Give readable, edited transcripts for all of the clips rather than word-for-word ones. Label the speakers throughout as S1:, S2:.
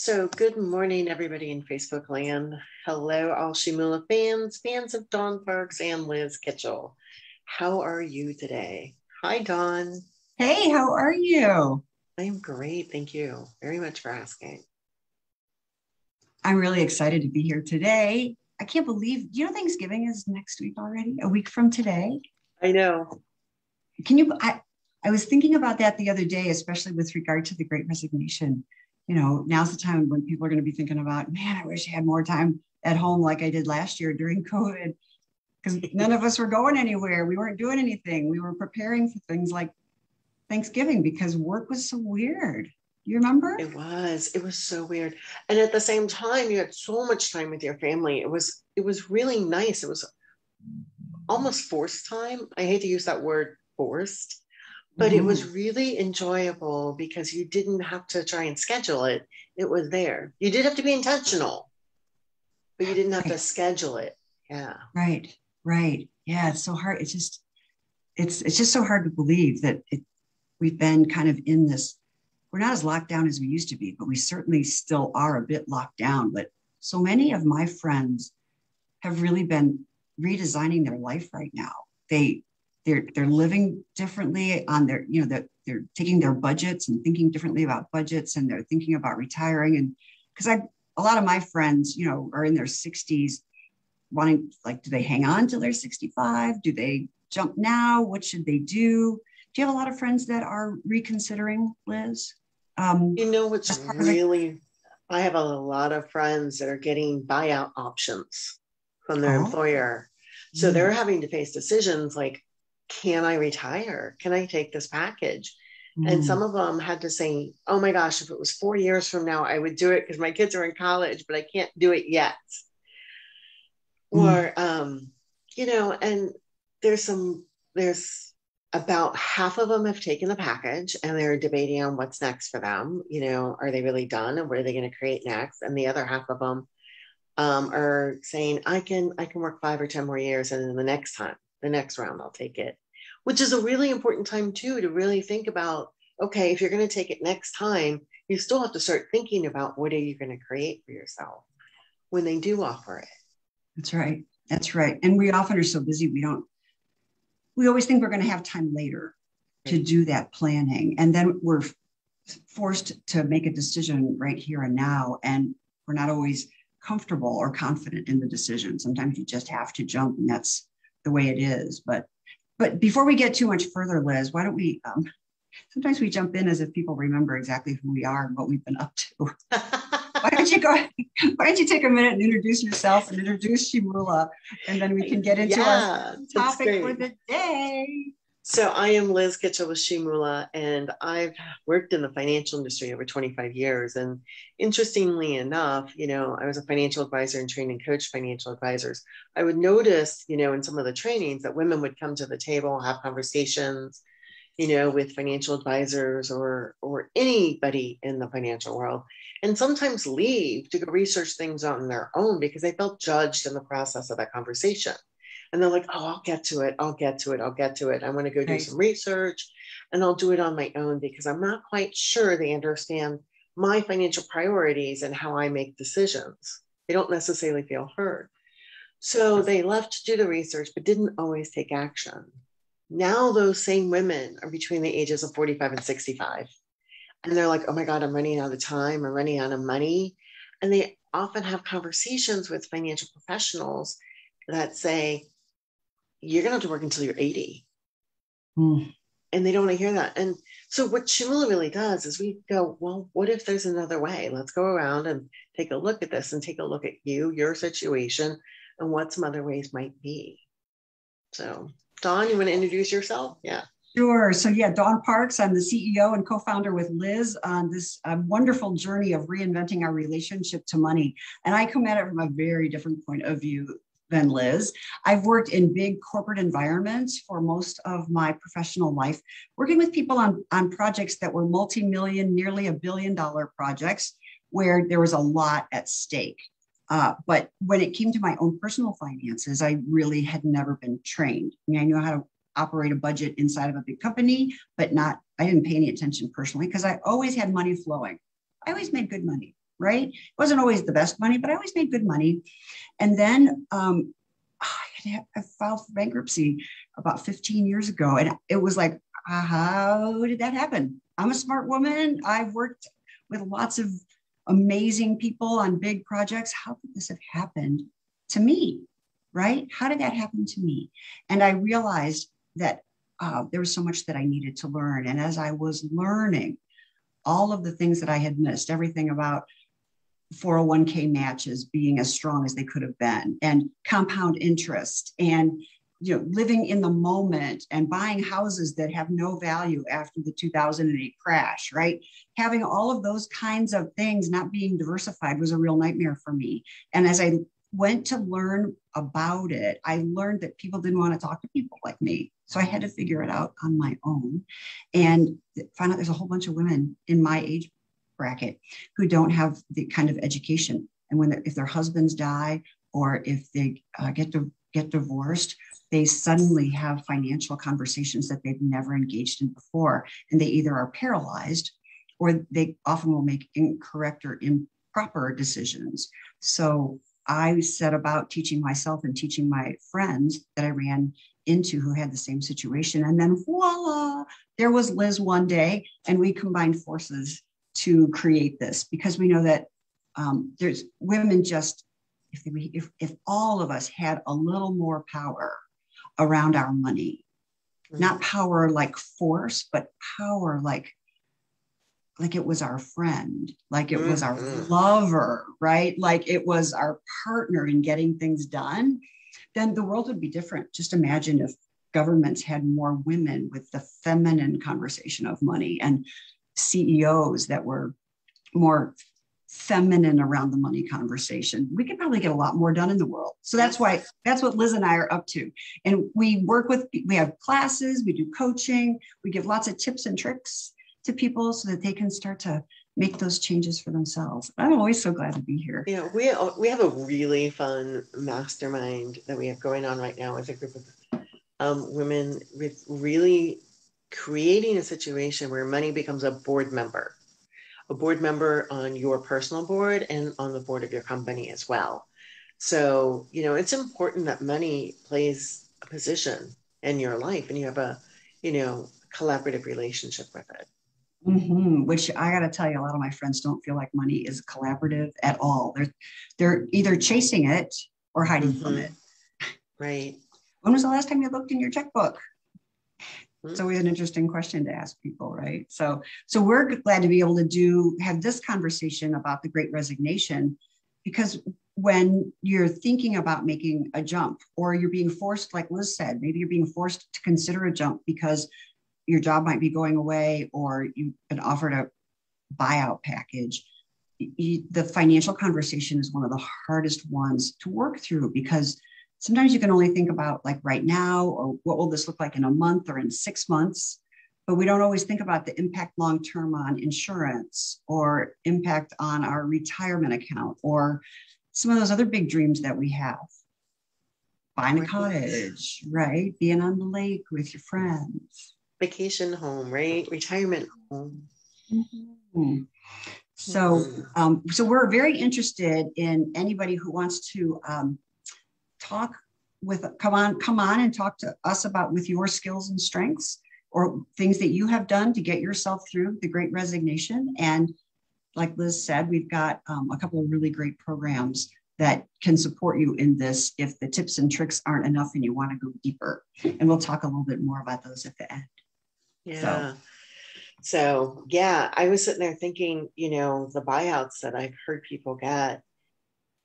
S1: So good morning, everybody in Facebook land. Hello, all Shimula fans of Dawn Parks and Liz Kitchell. How are you today? Hi, Dawn.
S2: Hey, how are you?
S1: I'm great. Thank you very much for asking.
S2: I'm really excited to be here today. I can't believe, Thanksgiving is next week already, a week from today.
S1: I know.
S2: Can you, I was thinking about that the other day, especially with regard to the Great Resignation. Now's the time when people are going to be thinking about, man, I wish I had more time at home like I did last year during COVID, because none of us were going anywhere. We weren't doing anything. We were preparing for things like Thanksgiving because work was so weird. Do you remember?
S1: It was so weird. And at the same time, you had so much time with your family. It was really nice. It was almost forced time. I hate to use that word forced, but it was
S2: Mhm.
S1: really enjoyable because you didn't have to try and schedule it. It was there. You did have to be intentional, but you didn't have to
S2: Right,
S1: schedule it. Yeah.
S2: right, right. Yeah, it's so hard. It's just so hard to believe that we've been kind of in this. We're not as locked down as we used to be, but we certainly still are a bit locked down. But so many of my friends have really been redesigning their life right now. They're living differently on their, that they're taking their budgets and thinking differently about budgets, and they're thinking about retiring. And because a lot of my friends, are in their 60s, wanting, like, do they hang on till they're 65? Do they jump now? What should they do? Do you have a lot of friends that are reconsidering, Liz?
S1: You know what's
S2: As part of the
S1: really, I have a lot of friends that are getting buyout options from their
S2: oh,
S1: employer. So they're
S2: mm,
S1: having to face decisions like, can I retire? Can I take this package? And some
S2: mm,
S1: of them had to say, oh my gosh, if it was 4 years from now, I would do it because my kids are in college, but I can't do it yet.
S2: mm,
S1: Or, and there's some, there's about half of them have taken the package and they're debating on what's next for them. Are they really done and what are they going to create next? And the other half of them are saying, I can work 5 or 10 more years, and then the next round, I'll take it, which is a really important time too to really think about. Okay, if you're going to take it next time, you still have to start thinking about what are you going to create for yourself when they do offer it.
S2: that's right. That's right. And we often are so busy, we always think we're going to have time later to
S1: Right.
S2: do that planning. And then we're forced to make a decision right here and now. And we're not always comfortable or confident in the decision. Sometimes you just have to jump, and that's the way it is. But before we get too much further, Liz, why don't we sometimes we jump in as if people remember exactly who we are and what we've been up to. Why don't you go? Why don't you take a minute and introduce yourself and introduce Shimula, and then we can get into our
S1: Yeah, that's
S2: topic for
S1: great.
S2: the day.
S1: So I am Liz Kitchell with Shimula, and I've worked in the financial industry over 25 years. And interestingly enough, I was a financial advisor and trained and coached financial advisors. I would notice, in some of the trainings that women would come to the table, have conversations, with financial advisors or anybody in the financial world, and sometimes leave to go research things on their own because they felt judged in the process of that conversation. And they're like, oh, I'll get to it. I'll get to it. I'll get to it. I want to go do
S2: Right.
S1: some research and I'll do it on my own because I'm not quite sure they understand my financial priorities and how I make decisions. They don't necessarily feel heard. So they left to do the research, but didn't always take action. Now, those same women are between the ages of 45 and 65. And they're like, oh my God, I'm running out of time. I'm running out of money. And they often have conversations with financial professionals that say, you're going to have to work until you're 80.
S2: Mm.
S1: And they don't want to hear that. And so what Shimula really does is we go, well, what if there's another way? Let's go around and take a look at this and take a look at you, your situation, and what some other ways might be. So, Dawn, you want to introduce yourself? Yeah.
S2: Sure. So, yeah, Dawn Parks, I'm the CEO and co founder with Liz on this wonderful journey of reinventing our relationship to money. And I come at it from a very different point of view than Liz. I've worked in big corporate environments for most of my professional life, working with people on projects that were multi-million, nearly $1 billion projects where there was a lot at stake. But when it came to my own personal finances, I really had never been trained. I mean, I knew how to operate a budget inside of a big company, but I didn't pay any attention personally because I always had money flowing. I always made good money. right? It wasn't always the best money, but I always made good money. And then I filed for bankruptcy about 15 years ago. And it was like, how did that happen? I'm a smart woman. I've worked with lots of amazing people on big projects. How could this have happened to me? Right? How did that happen to me? And I realized that there was so much that I needed to learn. And as I was learning all of the things that I had missed, everything about 401k matches being as strong as they could have been, and compound interest, and living in the moment, and buying houses that have no value after the 2008 crash, right? Having all of those kinds of things not being diversified was a real nightmare for me. And as I went to learn about it, I learned that people didn't want to talk to people like me. So I had to figure it out on my own, and find out there's a whole bunch of women in my age bracket who don't have the kind of education. And if their husbands die, or if they get divorced, they suddenly have financial conversations that they've never engaged in before. And they either are paralyzed, or they often will make incorrect or improper decisions. So I set about teaching myself and teaching my friends that I ran into who had the same situation. And then voila, there was Liz one day, and we combined forces to create this, because we know that there's women just, if all of us had a little more power around our money, not power like force, but power like it was our friend, like it was our lover, right? Like it was our partner in getting things done, then the world would be different. Just imagine if governments had more women with the feminine conversation of money, and CEOs that were more feminine around the money conversation. We could probably get a lot more done in the world. So that's what Liz and I are up to. And we have classes, we do coaching, we give lots of tips and tricks to people so that they can start to make those changes for themselves. I'm always so glad to be here.
S1: We have a really fun mastermind that we have going on right now with a group of women, with really creating a situation where money becomes a board member on your personal board and on the board of your company as well. So, it's important that money plays a position in your life, and you have a, collaborative relationship with it.
S2: Mm-hmm. Which I got to tell you, a lot of my friends don't feel like money is collaborative at all. They're either chasing it or hiding from it.
S1: Right.
S2: When was the last time you looked in your checkbook? It's always an interesting question to ask people, right? So we're glad to be able to have this conversation about the Great Resignation, because when you're thinking about making a jump, or you're being forced, like Liz said, maybe you're being forced to consider a jump because your job might be going away, or you've been offered a buyout package. The financial conversation is one of the hardest ones to work through, because sometimes you can only think about like right now, or what will this look like in a month or in 6 months, but we don't always think about the impact long-term on insurance, or impact on our retirement account, or some of those other big dreams that we have. Buying a cottage, right? Being on the lake with your friends.
S1: Vacation home, right? Retirement home.
S2: Mm-hmm. So we're very interested in anybody who wants to come on and talk to us about with your skills and strengths, or things that you have done to get yourself through the Great Resignation. And like Liz said, we've got a couple of really great programs that can support you in this if the tips and tricks aren't enough and you want to go deeper. And we'll talk a little bit more about those at the end.
S1: Yeah. So I was sitting there thinking, the buyouts that I've heard people get,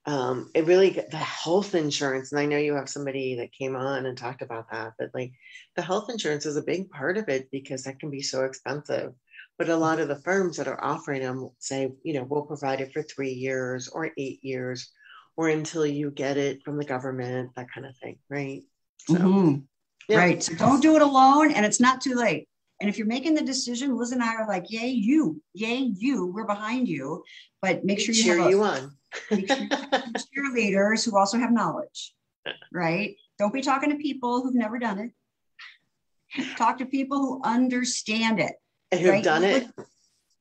S1: it really, the health insurance, and I know you have somebody that came on and talked about that, but like the health insurance is a big part of it, because that can be so expensive. But a lot of the firms that are offering them say, we'll provide it for 3 years or 8 years, or until you get it from the government, that kind of thing, right? So,
S2: Right. So don't do it alone, and it's not too late. And if you're making the decision, Liz and I are like, yay, you, we're behind you. But make sure you
S1: cheer you on.
S2: Make sure you have cheerleaders who also have knowledge, right? Don't be talking to people who've never done it. Talk to people who understand it.
S1: And who've done it.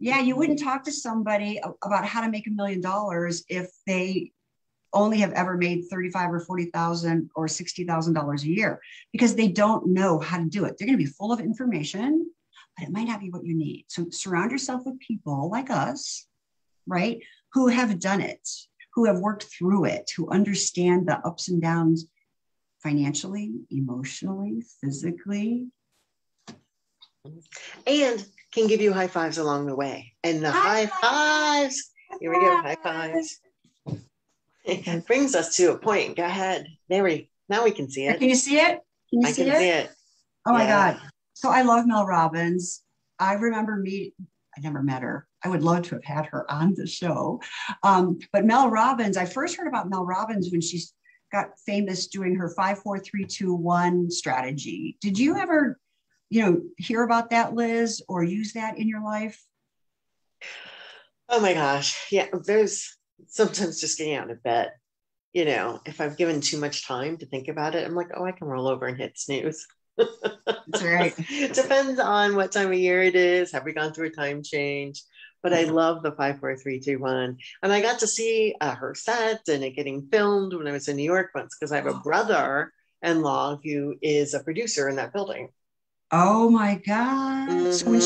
S2: Yeah, you wouldn't talk to somebody about how to make $1 million if they only have ever made 35 or 40,000 or $60,000 a year, because they don't know how to do it. They're going to be full of information, but it might not be what you need. So surround yourself with people like us, right? Who have done it, who have worked through it, who understand the ups and downs financially, emotionally, physically.
S1: And can give you high fives along the way. And the high fives, here we go, high fives. It brings us to a point. Go ahead. Now we can see it.
S2: Can you see it? Can you see it? Oh my God. So I love Mel Robbins. I never met her. I would love to have had her on the show. But Mel Robbins, I first heard about Mel Robbins when she got famous doing her 5, 4, 3, 2, 1 strategy. Did you ever, hear about that, Liz, or use that in your life?
S1: Oh my gosh. Yeah. There's sometimes just getting out of bed, if I've given too much time to think about it, I'm like, oh, I can roll over and hit snooze.
S2: That's right.
S1: It depends on what time of year it is. Have we gone through a time change? But I love the 5, 4, 3, 2, 1. And I got to see her set and it getting filmed when I was in New York once, because I have a brother-in-law who is a producer in that building.
S2: Oh my God. Mm-hmm. So when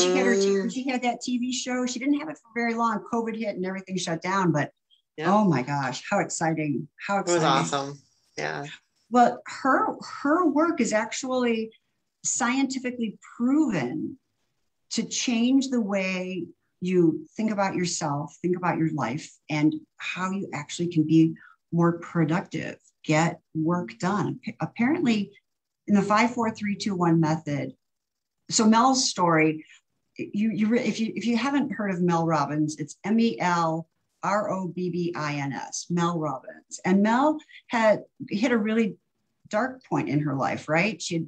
S2: she had that TV show, she didn't have it for very long. COVID hit and everything shut down, but oh my gosh, how exciting. How exciting.
S1: It was awesome. Yeah.
S2: Well, her work is actually scientifically proven to change the way you think about yourself, think about your life, and how you actually can be more productive, get work done. Apparently, in the 5, 4, 3, 2, 1 method. So Mel's story, if you haven't heard of Mel Robbins, it's MEL Robbins, Mel Robbins. And Mel had hit a really dark point in her life, right? She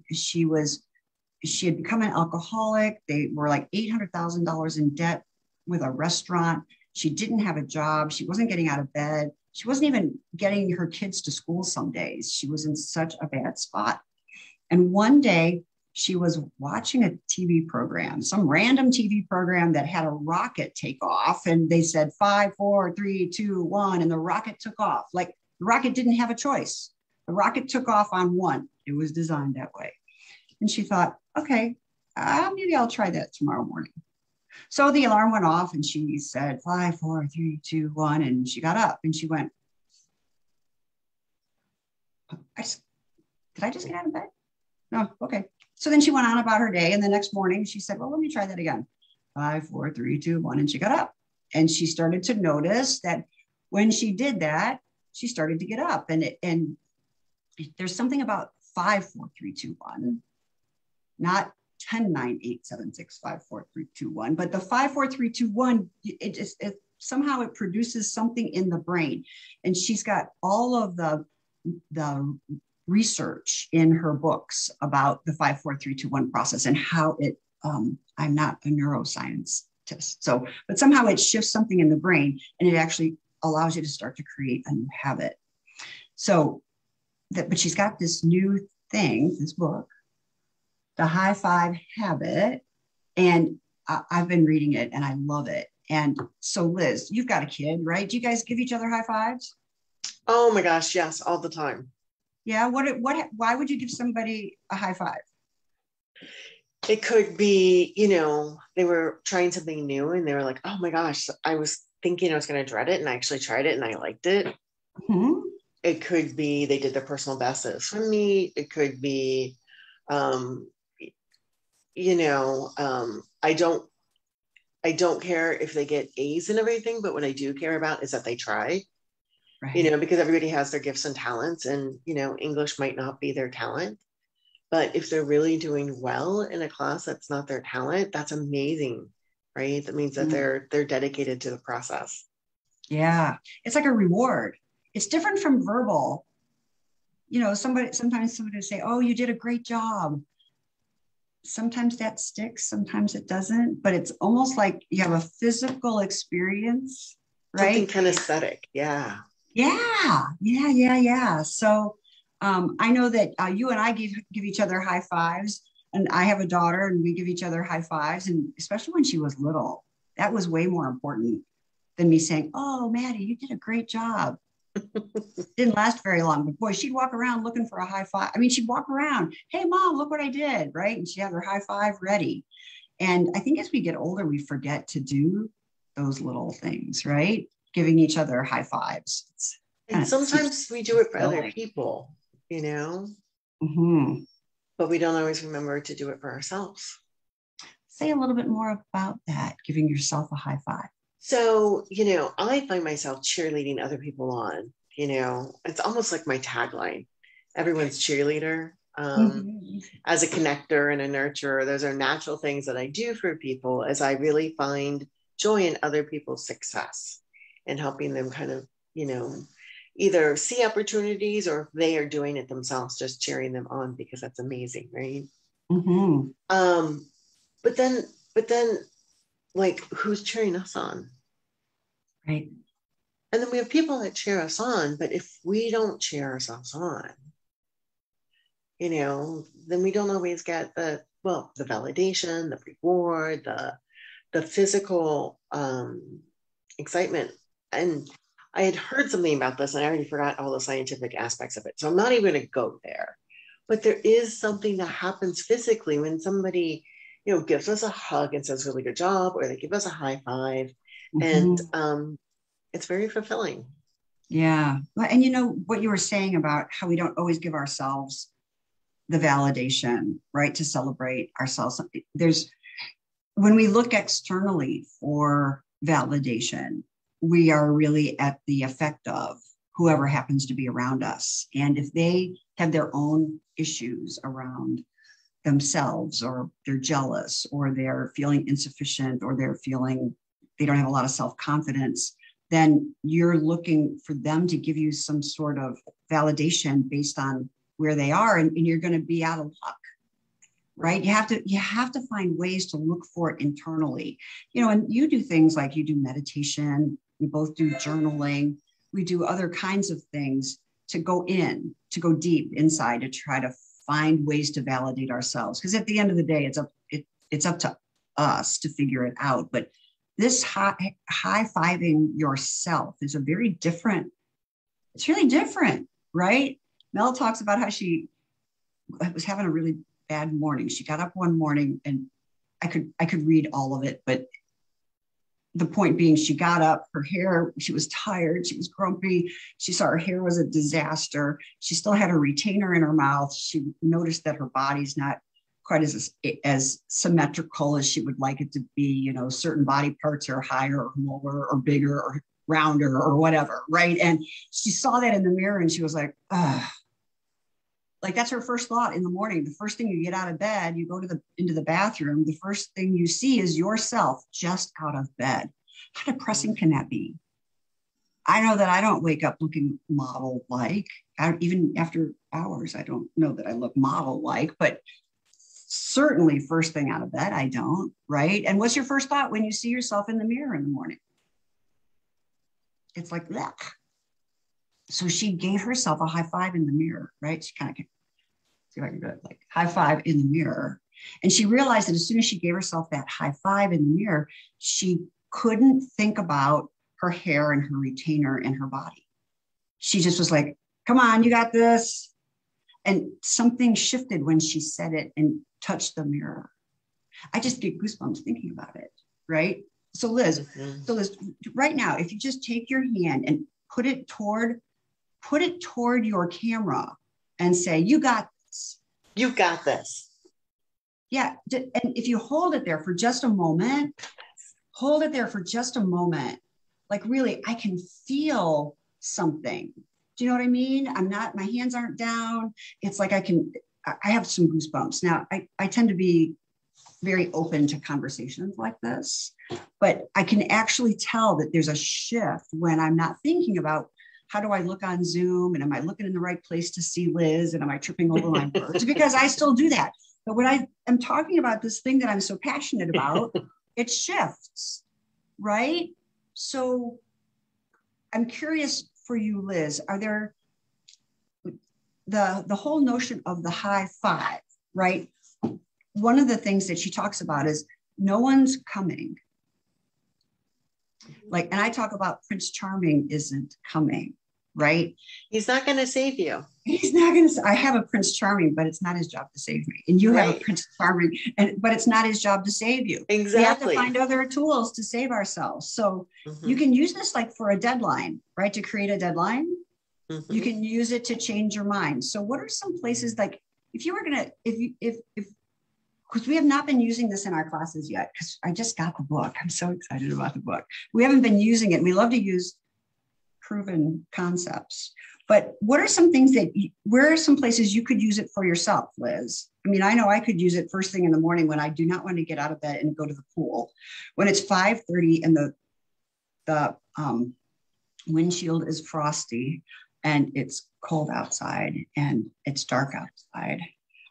S2: had become an alcoholic. They were like $800,000 in debt with a restaurant. She didn't have a job. She wasn't getting out of bed. She wasn't even getting her kids to school some days. She was in such a bad spot. And one day she was watching a TV program, some random TV program that had a rocket take off. And they said 5, 4, 3, 2, 1. And the rocket took off. Like the rocket didn't have a choice. The rocket took off on 1. It was designed that way. And she thought, okay, maybe I'll try that tomorrow morning. So the alarm went off and she said 5, 4, 3, 2, 1. And she got up and she went, did I just get out of bed? No, okay. So then she went on about her day. And the next morning she said, well, let me try that again. 5, 4, 3, 2, 1. And she got up and she started to notice that when she did that, she started to get up. And there's something about 5, 4, 3, 2, 1, not 10, 9, 8, 7, 6, 5, 4, 3, 2, 1, but the 5, 4, 3, 2, 1, it somehow it produces something in the brain. And she's got all of the research in her books about the 5, 4, 3, 2, 1 process and how it, I'm not a neuroscientist, but somehow it shifts something in the brain and it actually allows you to start to create a new habit. But she's got this new thing, this book, The High Five Habit, and I've been reading it and I love it. And so Liz, you've got a kid, right? Do you guys give each other high fives?
S1: Oh my gosh, yes, all the time.
S2: Yeah. Why would you give somebody a high five?
S1: It could be, they were trying something new and they were like, oh my gosh, I was thinking I was going to dread it and I actually tried it and I liked it. Mm-hmm. It could be they did their personal bestest for me. It could be, I don't care if they get A's and everything, but what I do care about is that they try. Right. Because everybody has their gifts and talents and, English might not be their talent, but if they're really doing well in a class that's not their talent, that's amazing, right? That means that they're dedicated to the process.
S2: Yeah. It's like a reward. It's different from verbal. Sometimes somebody will say, oh, you did a great job. Sometimes that sticks, sometimes it doesn't, but it's almost like you have a physical experience, right?
S1: Something kinesthetic. Yeah.
S2: Yeah. So I know that you and I give each other high fives, and I have a daughter and we give each other high fives. And especially when she was little, That was way more important than me saying, oh, Maddie, you did a great job. Didn't last very long, but boy, she'd walk around looking for a high five. I mean, she'd walk around, hey, mom, look what I did, right? And she'd have her high five ready. And I think as we get older, we forget to do those little things, right? Giving each other high fives.
S1: And sometimes we do it for other people, you know, but we don't always remember to do it for ourselves.
S2: Say a little bit more about that, giving yourself a high five.
S1: So, you know, I find myself cheerleading other people on, you know, it's almost like my tagline, everyone's cheerleader. As a connector and a nurturer, those are natural things that I do for people as I really find joy in other people's success and helping them kind of, you know, either see opportunities or if they are doing it themselves, just cheering them on because that's amazing, right? But then like who's cheering us on?
S2: Right.
S1: And then we have people that cheer us on, but if we don't cheer ourselves on, you know, then we don't always get the validation, the reward, the physical excitement. And I had heard something about this and I already forgot all the scientific aspects of it. So I'm not even going to go there. But there is something that happens physically when somebody, you know, gives us a hug and says, really good job, or they give us a high five. And it's very fulfilling.
S2: Yeah. And you know, what you were saying about how we don't always give ourselves the validation, right? To celebrate ourselves. When we look externally for validation, we are really at the effect of whoever happens to be around us. And if they have their own issues around themselves, or they're jealous, or they're feeling insufficient, or they're feeling they don't have a lot of self-confidence, then you're looking for them to give you some sort of validation based on where they are, and you're going to be out of luck, right? You have to find ways to look for it internally, you know. And you do things like you do meditation, we both do journaling, we do other kinds of things to go deep inside to try to find ways to validate ourselves. Because at the end of the day, it's up to us to figure it out. But this high-fiving yourself is it's really different, right? Mel talks about how she was having a really bad morning. She got up one morning, and I could read all of it, but the point being, she got up, her hair, she was tired, she was grumpy. She saw her hair was a disaster. She still had her retainer in her mouth. She noticed that her body's not quite as symmetrical as she would like it to be. You know, certain body parts are higher or lower or bigger or rounder or whatever, right? And she saw that in the mirror and she was like, ugh. Like that's her first thought in the morning. The first thing you get out of bed, you go into the bathroom, the first thing you see is yourself just out of bed. How depressing can that be? I know that I don't wake up looking model-like. Even after hours, I don't know that I look model-like, but certainly first thing out of bed, I don't, right? And what's your first thought when you see yourself in the mirror in the morning? It's like, that. So she gave herself a high five in the mirror, right? She kind of, see if I can do it, like high five in the mirror. And she realized that as soon as she gave herself that high five in the mirror, she couldn't think about her hair and her retainer and her body. She just was like, come on, you got this. And something shifted when she said it and touched the mirror. I just get goosebumps thinking about it, right? So Liz, right now, if you just take your hand and put it toward your camera and say, you got this.
S1: You got this.
S2: Yeah. And if you hold it there for just a moment, like really, I can feel something. Do you know what I mean? My hands aren't down. It's like I have some goosebumps. Now, I tend to be very open to conversations like this, but I can actually tell that there's a shift when I'm not thinking about how do I look on Zoom, and am I looking in the right place to see Liz, and am I tripping over my words? Because I still do that. But when I am talking about this thing that I'm so passionate about, it shifts, right? So I'm curious for you, Liz, are there the whole notion of the high five, right? One of the things that she talks about is no one's coming. Like, and I talk about Prince Charming isn't coming, right?
S1: He's not going to save you.
S2: He's not going to. I have a Prince Charming, but it's not his job to save me. And you have a
S1: Right.
S2: Prince Charming, but it's not his job to save you. We have to
S1: Exactly.
S2: find other tools to save ourselves. So you can use this like for a deadline, right? To create a deadline. You can use it to change your mind. So what are some places like if you were going to, if because we have not been using this in our classes yet, because I just got the book. I'm so excited about the book. We haven't been using it. We love to use proven concepts. But what are some things where are some places you could use it for yourself, Liz? I mean, I know I could use it first thing in the morning when I do not want to get out of bed and go to the pool. When it's 5:30 and the windshield is frosty and it's cold outside and it's dark outside.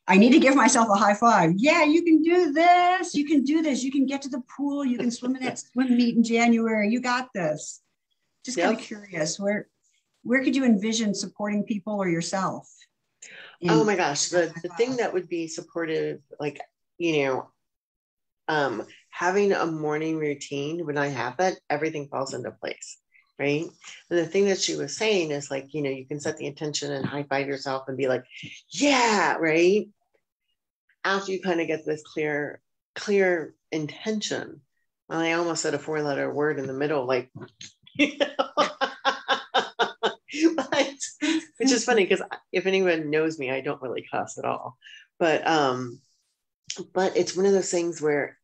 S2: I need to give myself a high five. Yeah, you can do this. You can do this. You can get to the pool. You can swim in that swim meet in January. You got this. Just kind of curious, where could you envision supporting people or yourself?
S1: Oh my gosh, the thing that would be supportive, like, having a morning routine, when I have that, everything falls into place, right? And the thing that she was saying is like, you can set the intention and high five yourself and be like, yeah, right? After you kind of get this clear intention. Well, I almost said a 4-letter word in the middle, like, but, which is funny because if anyone knows me, I don't really cuss at all. But it's one of those things where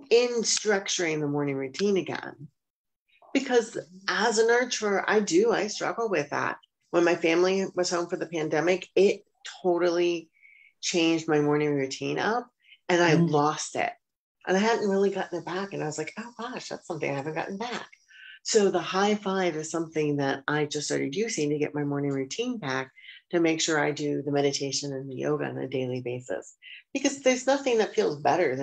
S1: in structuring the morning routine again, because as a nurturer, I struggle with that. When my family was home for the pandemic, it totally changed my morning routine up and I lost it. And I hadn't really gotten it back. And I was like, oh gosh, that's something I haven't gotten back. So the high five is something that I just started using to get my morning routine back, to make sure I do the meditation and the yoga on a daily basis. Because there's nothing that feels better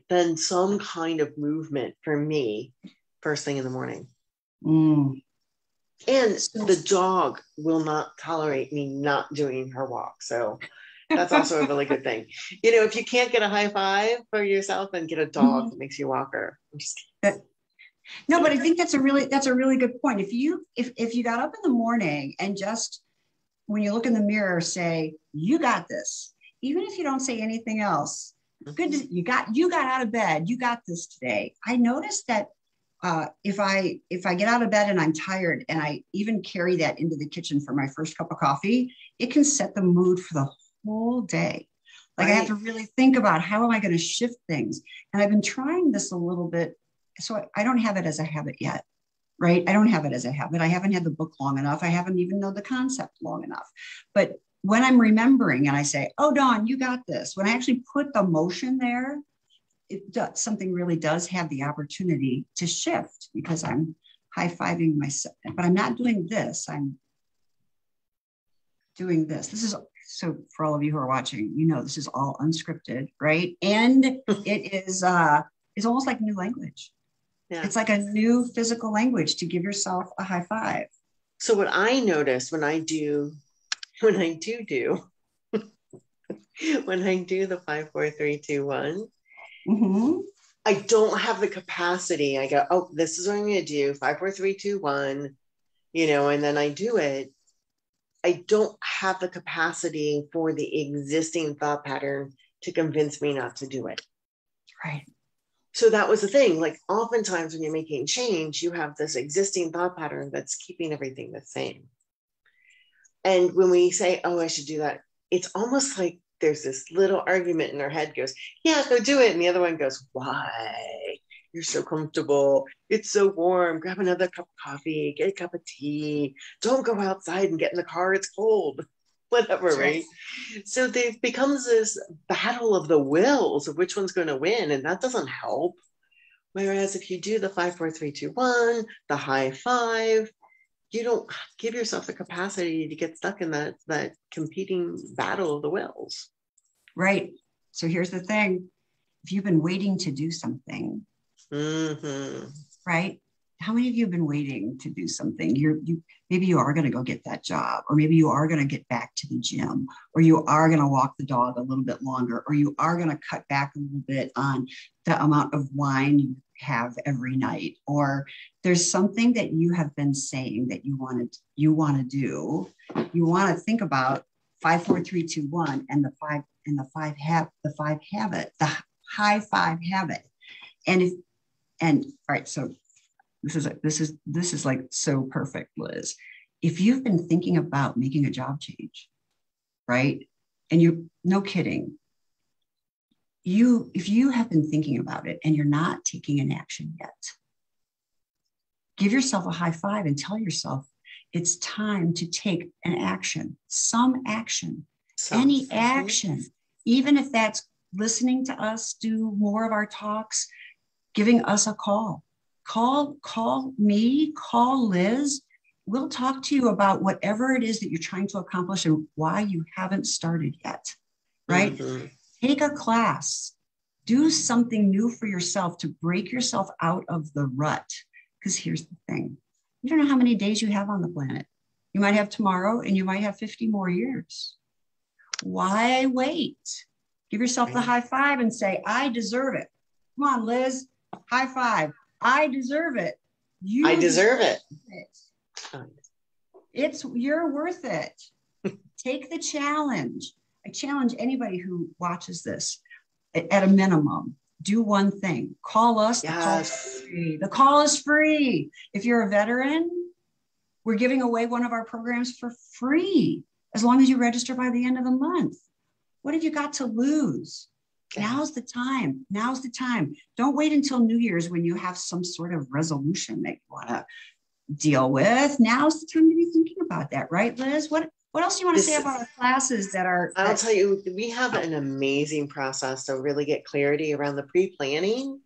S1: than some kind of movement for me first thing in the morning. And the dog will not tolerate me not doing her walk. So that's also a really good thing. If you can't get a high five for yourself, then get a dog that makes you walk her.
S2: No, but I think that's a really good point. If you got up in the morning and just when you look in the mirror, say, you got this, even if you don't say anything else, good. You got out of bed. You got this today. I noticed that if I get out of bed and I'm tired and I even carry that into the kitchen for my first cup of coffee, it can set the mood for the whole day. Like I have to really think about how am I going to shift things. And I've been trying this a little bit. So I don't have it as a habit yet, right? I don't have it as a habit. I haven't had the book long enough. I haven't even known the concept long enough. But when I'm remembering and I say, oh, Dawn, you got this. When I actually put the motion there, something really does have the opportunity to shift because I'm high-fiving myself. But I'm not doing this. I'm doing this. This is so for all of you who are watching, this is all unscripted, right? And it is it's almost like new language. Yeah. It's like a new physical language to give yourself a high five.
S1: So what I notice when I do the 5, 4, 3, 2, 1, I don't have the capacity. I go, oh, this is what I'm going to do. 5, 4, 3, 2, 1, and then I do it. I don't have the capacity for the existing thought pattern to convince me not to do it.
S2: Right.
S1: So that was the thing. Like oftentimes when you're making change, you have this existing thought pattern that's keeping everything the same. And when we say, oh, I should do that, it's almost like there's this little argument in our head goes, yeah, go do it. And the other one goes, why? You're so comfortable. It's so warm. Grab another cup of coffee, get a cup of tea. Don't go outside and get in the car. It's cold. Whatever, right? So there becomes this battle of the wills of which one's going to win, and that doesn't help. Whereas if you do the 5, 4, 3, 2, 1, the high five, you don't give yourself the capacity to get stuck in that competing battle of the wills.
S2: Right. So here's the thing. If you've been waiting to do something, right? How many of you have been waiting to do something? Maybe you are going to go get that job, or maybe you are going to get back to the gym, or you are going to walk the dog a little bit longer, or you are going to cut back a little bit on the amount of wine you have every night, or there's something that you have been saying that you want to do. You want to think about 5, 4, 3, 2, 1, and the high five habit. And all right, so this is like so perfect, Liz. If you've been thinking about making a job change, right? And no kidding, if you have been thinking about it and you're not taking an action yet, give yourself a high five and tell yourself it's time to take an action, some action, any action, even if that's listening to us do more of our talks, giving us a call. Call me, call Liz. We'll talk to you about whatever it is that you're trying to accomplish and why you haven't started yet, right? Mm-hmm. Take a class, do something new for yourself to break yourself out of the rut. Because here's the thing, you don't know how many days you have on the planet. You might have tomorrow and you might have 50 more years. Why wait? Give yourself the high five and say, I deserve it. Come on, Liz, high five. I deserve it.
S1: I deserve it.
S2: You're worth it. Take the challenge. I challenge anybody who watches this at a minimum, do one thing. Call us.
S1: Yes.
S2: The call is free. If you're a veteran, we're giving away one of our programs for free as long as you register by the end of the month. What have you got to lose? Now's the time. Now's the time. Don't wait until New Year's when you have some sort of resolution that you want to deal with. Now's the time to be thinking about that, right, Liz? What else do you want to say about our classes
S1: I'll tell you, we have an amazing process to really get clarity around the pre-planning.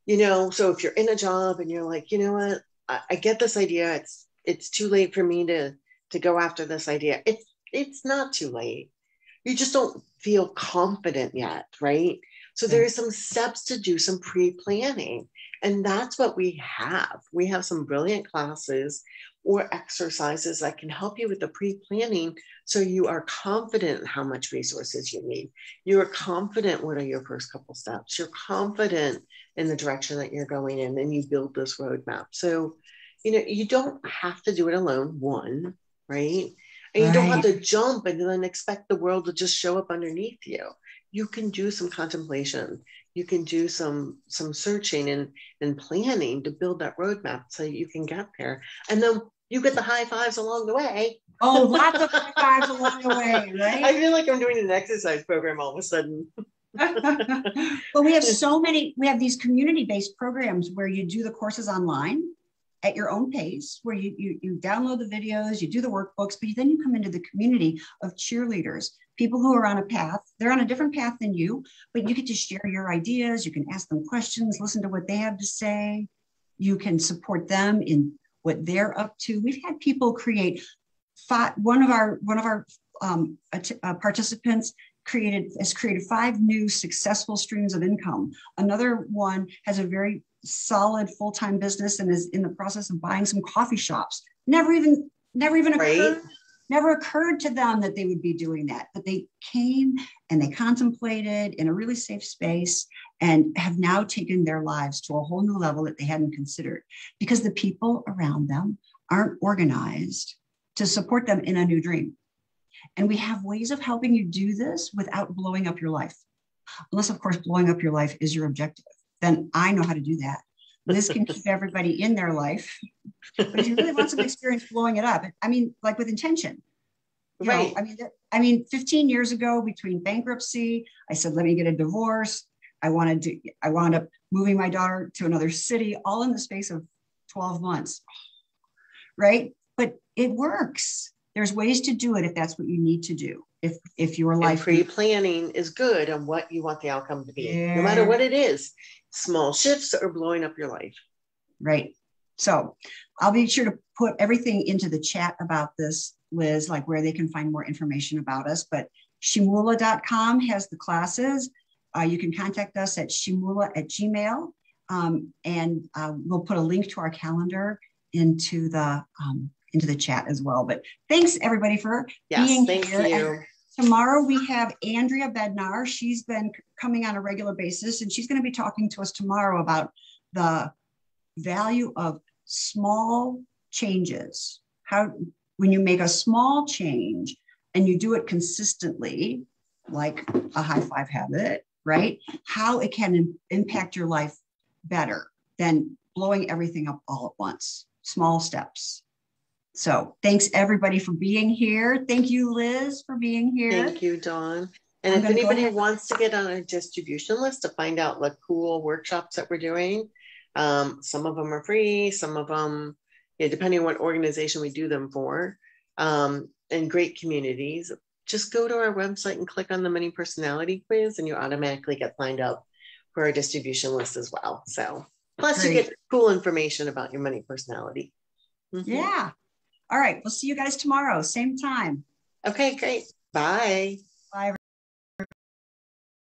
S1: So if you're in a job and you're like, you know what, I get this idea. It's too late for me to go after this idea. It's not too late. You just don't feel confident yet, right? So there are some steps to do some pre-planning. And that's what we have. We have some brilliant classes or exercises that can help you with the pre-planning so you are confident in how much resources you need. You are confident what are your first couple steps. You're confident in the direction that you're going in, and you build this roadmap. So, you don't have to do it alone, one, right? And you don't have to jump and then expect the world to just show up underneath you. You can do some contemplation. You can do some searching and planning to build that roadmap so you can get there. And then you get the high fives along the way.
S2: Oh, lots of high fives along the way, right?
S1: I feel like I'm doing an exercise program all of a sudden.
S2: Well, we have these community-based programs where you do the courses online at your own pace, where you download the videos, you do the workbooks, but then you come into the community of cheerleaders, people who are on a path. They're on a different path than you, but you get to share your ideas. You can ask them questions, listen to what they have to say. You can support them in what they're up to. We've had people create one of our participants has created 5 new successful streams of income. Another one has a very solid full-time business and is in the process of buying some coffee shops. Never even occurred to them that they would be doing that, but they came and they contemplated in a really safe space and have now taken their lives to a whole new level that they hadn't considered because the people around them aren't organized to support them in a new dream. And we have ways of helping you do this without blowing up your life. Unless, of course, blowing up your life is your objective. Then I know how to do that. This can keep everybody in their life. But if you really want some experience blowing it up, like with intention.
S1: Right.
S2: 15 years ago, between bankruptcy, I said, let me get a divorce. I wound up moving my daughter to another city, all in the space of 12 months. Right? But it works. There's ways to do it if that's what you need to do. If your life
S1: pre-planning is good on what you want the outcome to be, no matter what it is, small shifts or blowing up your life.
S2: Right. So I'll be sure to put everything into the chat about this, Liz, like where they can find more information about us. But shimula.com has the classes. You can contact us at shimula@gmail. And we'll put a link to our calendar into the chat as well. But thanks everybody for being here.
S1: Thank you.
S2: Tomorrow we have Andrea Bednar. She's been coming on a regular basis and she's going to be talking to us tomorrow about the value of small changes. How, when you make a small change and you do it consistently, like a high five habit, right? How it can impact your life better than blowing everything up all at once. Small steps. So thanks everybody for being here. Thank you, Liz, for being here.
S1: Thank you, Dawn. And
S2: I'm
S1: if
S2: going to go
S1: anybody
S2: ahead.
S1: wants to get on a distribution list to find out the cool workshops that we're doing, some of them are free, some of them, yeah, depending on what organization we do them for, and great communities, just go to our website and click on the money personality quiz and you automatically get signed up for our distribution list as well. So plus you
S2: Great.
S1: get cool information about your money personality.
S2: Yeah. All right. We'll see you guys tomorrow, same time.
S1: Okay, great. Bye.